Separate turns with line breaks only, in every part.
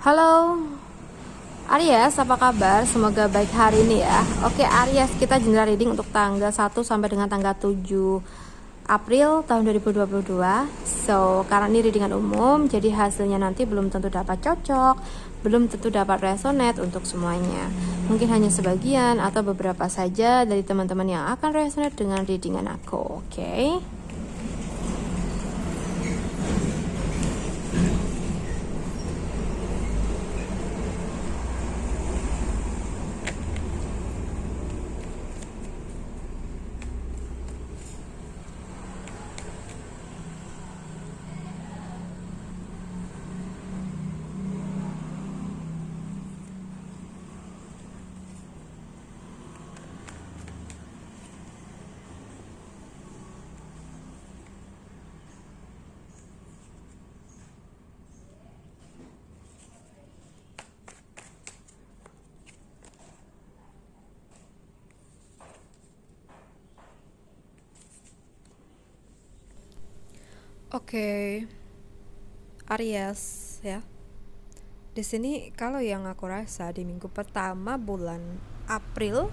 Halo Aries, apa kabar? Semoga baik hari ini ya. Oke Aries, kita general reading untuk tanggal 1 sampai dengan tanggal 7 April tahun 2022. Karena ini readingan umum, jadi hasilnya nanti belum tentu dapat cocok, belum tentu dapat resonate untuk semuanya. Mungkin hanya sebagian atau beberapa saja dari teman-teman yang akan resonate dengan readingan aku. Oke. Oke, Aries ya. Di sini kalau yang aku rasa di minggu pertama bulan April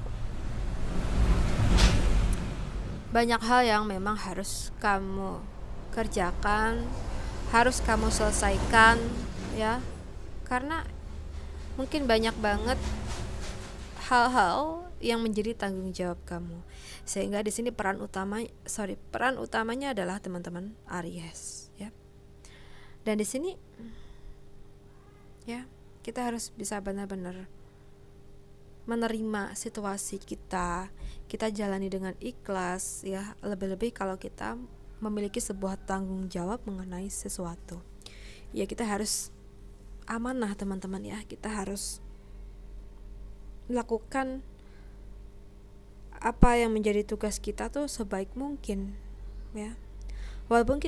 banyak hal yang memang harus kamu kerjakan, harus kamu selesaikan ya. Karena mungkin banyak banget hal-hal yang menjadi tanggung jawab kamu. Sehingga di sini peran utamanya adalah teman-teman Aries ya. Dan di sini ya, kita harus bisa benar-benar menerima situasi kita jalani dengan ikhlas ya, lebih-lebih kalau kita memiliki sebuah tanggung jawab mengenai sesuatu. Ya kita harus amanah teman-teman ya, kita harus melakukan apa yang menjadi tugas kita tuh sebaik mungkin ya. Walaupun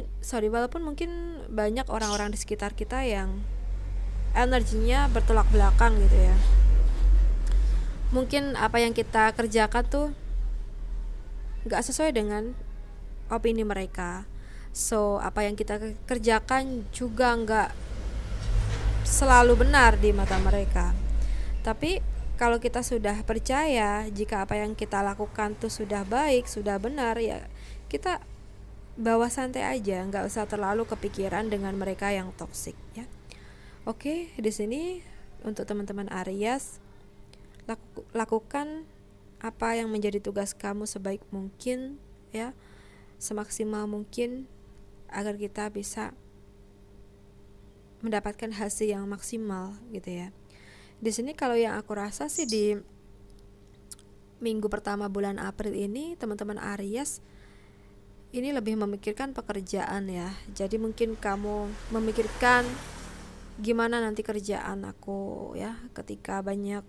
mungkin banyak orang-orang di sekitar kita yang energinya bertolak belakang gitu ya. Mungkin apa yang kita kerjakan tuh gak sesuai dengan opini mereka. Apa yang kita kerjakan juga gak selalu benar di mata mereka. Tapi kalau kita sudah percaya jika apa yang kita lakukan tuh sudah baik, sudah benar ya, kita bawa santai aja, gak usah terlalu kepikiran dengan mereka yang toksik ya. Oke, di sini untuk teman-teman Aries, lakukan apa yang menjadi tugas kamu sebaik mungkin ya, semaksimal mungkin agar kita bisa mendapatkan hasil yang maksimal gitu ya. Di sini kalau yang aku rasa sih di minggu pertama bulan April ini teman-teman Aries ini lebih memikirkan pekerjaan ya. Jadi mungkin kamu memikirkan gimana nanti kerjaan aku ya, ketika banyak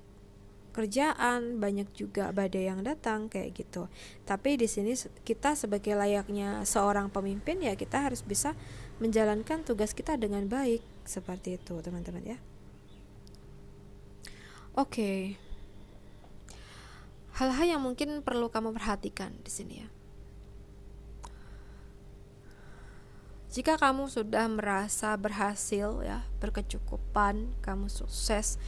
kerjaan, banyak juga badai yang datang kayak gitu. Tapi di sini kita sebagai layaknya seorang pemimpin ya, kita harus bisa menjalankan tugas kita dengan baik, seperti itu teman-teman ya. Oke. Hal-hal yang mungkin perlu kamu perhatikan di sini ya. Jika kamu sudah merasa berhasil ya, berkecukupan, kamu sukses,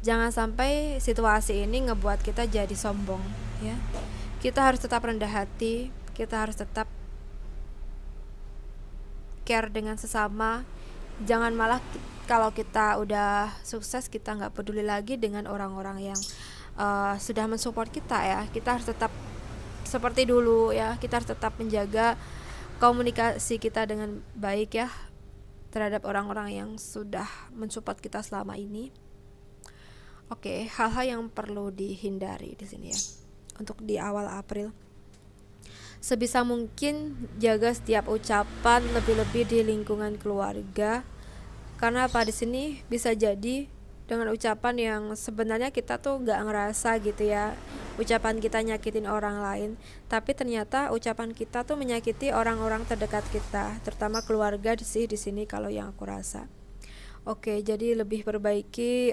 jangan sampai situasi ini ngebuat kita jadi sombong ya. Kita harus tetap rendah hati, kita harus tetap care dengan sesama. Jangan malah kalau kita udah sukses kita nggak peduli lagi dengan orang-orang yang sudah mensupport kita ya. Kita harus tetap seperti dulu ya, kita harus tetap menjaga komunikasi kita dengan baik ya terhadap orang-orang yang sudah mensupport kita selama ini. Oke, hal-hal yang perlu dihindari di sini ya untuk di awal April. Sebisa mungkin jaga setiap ucapan, lebih-lebih di lingkungan keluarga. Karena apa, di sini bisa jadi dengan ucapan yang sebenarnya kita tuh nggak ngerasa gitu ya, ucapan kita nyakitin orang lain, tapi ternyata ucapan kita tuh menyakiti orang-orang terdekat kita, terutama keluarga sih di sini kalau yang aku rasa. Oke, jadi lebih perbaiki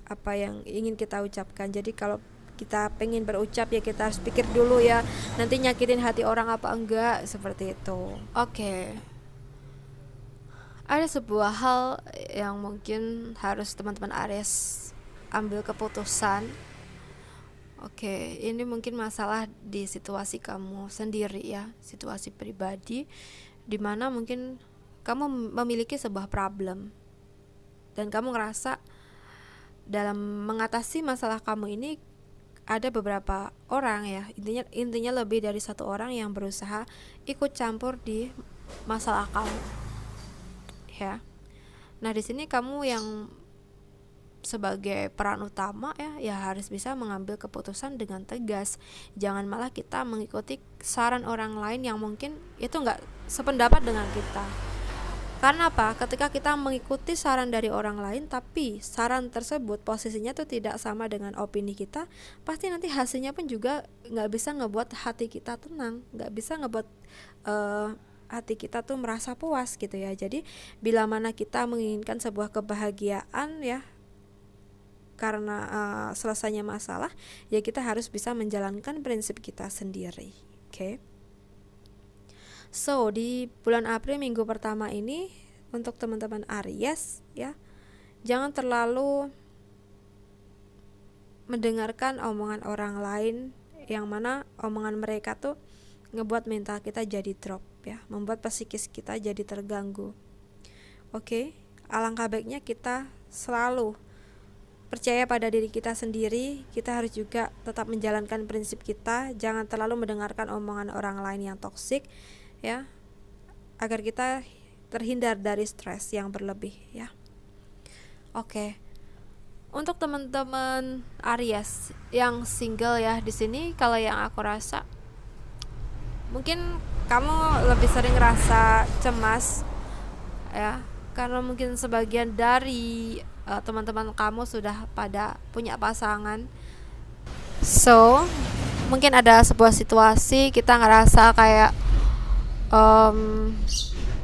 apa yang ingin kita ucapkan. Jadi kalau kita pengen berucap ya kita harus pikir dulu ya, nanti nyakitin hati orang apa enggak, seperti itu. Oke. Ada sebuah hal yang mungkin harus teman-teman Aries ambil keputusan. Oke, ini mungkin masalah di situasi kamu sendiri ya, situasi pribadi, dimana mungkin kamu memiliki sebuah problem dan kamu ngerasa dalam mengatasi masalah kamu ini ada beberapa orang ya, intinya lebih dari satu orang yang berusaha ikut campur di masalah kamu ya. Nah, di sini kamu yang sebagai peran utama ya harus bisa mengambil keputusan dengan tegas. Jangan malah kita mengikuti saran orang lain yang mungkin itu nggak sependapat dengan kita. Karena apa? Ketika kita mengikuti saran dari orang lain tapi saran tersebut posisinya tuh tidak sama dengan opini kita, pasti nanti hasilnya pun juga nggak bisa ngebuat hati kita tenang, nggak bisa ngebuat hati kita tuh merasa puas gitu ya. Jadi bila mana kita menginginkan sebuah kebahagiaan ya karena selesainya masalah, ya kita harus bisa menjalankan prinsip kita sendiri. Oke. So, di bulan April minggu pertama ini untuk teman-teman Aries ya, jangan terlalu mendengarkan omongan orang lain yang mana omongan mereka tuh ngebuat mental kita jadi drop ya, membuat psikis kita jadi terganggu. Oke. Alangkah baiknya kita selalu percaya pada diri kita sendiri. Kita harus juga tetap menjalankan prinsip kita, jangan terlalu mendengarkan omongan orang lain yang toksik ya, agar kita terhindar dari stres yang berlebih ya. Oke. Untuk teman-teman Aries yang single ya, di sini kalau yang aku rasa mungkin kamu lebih sering rasa cemas ya, karena mungkin sebagian dari teman-teman kamu sudah pada punya pasangan. So, mungkin ada sebuah situasi kita ngerasa kayak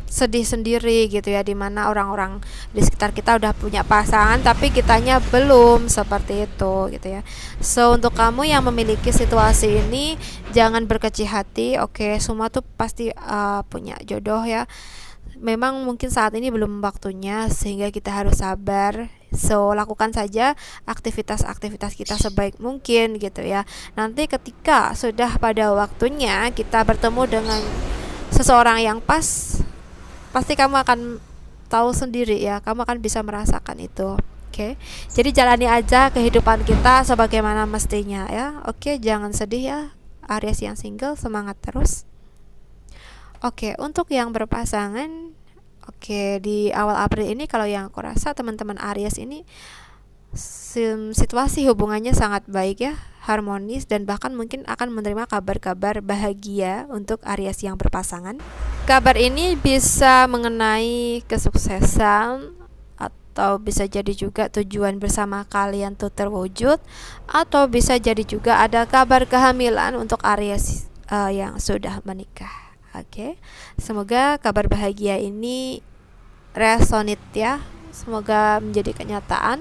sedih sendiri gitu ya, dimana orang-orang di sekitar kita udah punya pasangan tapi kitanya belum, seperti itu gitu ya. So, untuk kamu yang memiliki situasi ini, jangan berkecil hati. Oke, semua tuh pasti punya jodoh ya. Memang mungkin saat ini belum waktunya, sehingga kita harus sabar. So, lakukan saja aktivitas-aktivitas kita sebaik mungkin gitu ya. Nanti ketika sudah pada waktunya kita bertemu dengan seseorang yang pas, pasti kamu akan tahu sendiri ya, kamu akan bisa merasakan itu. Oke. Jadi jalani aja kehidupan kita sebagaimana mestinya ya. Oke, jangan sedih ya Aries yang single, semangat terus. Oke, untuk yang berpasangan, oke, di awal April ini kalau yang aku rasa teman-teman Aries ini situasi hubungannya sangat baik ya, harmonis, dan bahkan mungkin akan menerima kabar-kabar bahagia untuk Aries yang berpasangan. Kabar ini bisa mengenai kesuksesan, atau bisa jadi juga tujuan bersama kalian tuh terwujud, atau bisa jadi juga ada kabar kehamilan untuk Aries yang sudah menikah. Oke, semoga kabar bahagia ini resonate ya, semoga menjadi kenyataan.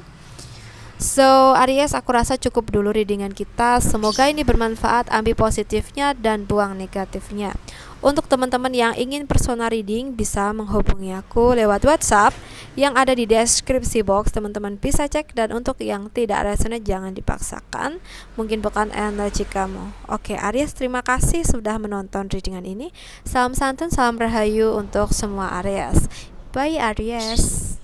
So, Aries, aku rasa cukup dulu readingan kita. Semoga ini bermanfaat, ambil positifnya dan buang negatifnya. Untuk teman-teman yang ingin personal reading, bisa menghubungi aku lewat WhatsApp yang ada di deskripsi box. Teman-teman bisa cek, dan untuk yang tidak resonate jangan dipaksakan, mungkin bukan energi kamu. Oke, Aries, terima kasih sudah menonton readingan ini. Salam santun, salam rahayu untuk semua Aries. Bye Aries.